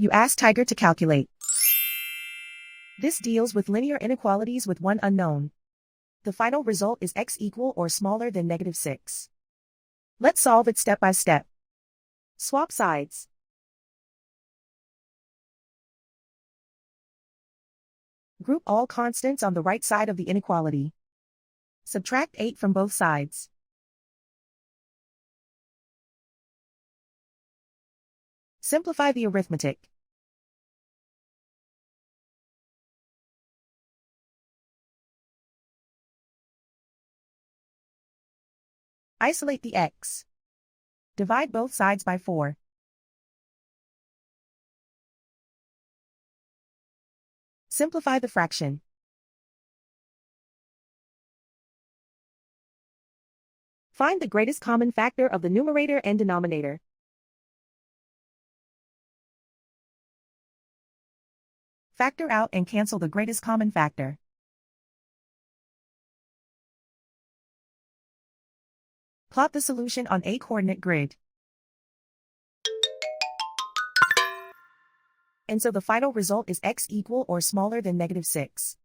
You ask Tiger to calculate. This deals with linear inequalities with one unknown. The final result is x equal or smaller than -6. Let's solve it step by step. Swap sides. Group all constants on the right side of the inequality. Subtract 8 from both sides. Simplify the arithmetic. Isolate the x. Divide both sides by 4. Simplify the fraction. Find the greatest common factor of the numerator and denominator. Factor out and cancel the greatest common factor. Plot the solution on a coordinate grid. And so the final result is x equal or smaller than -6.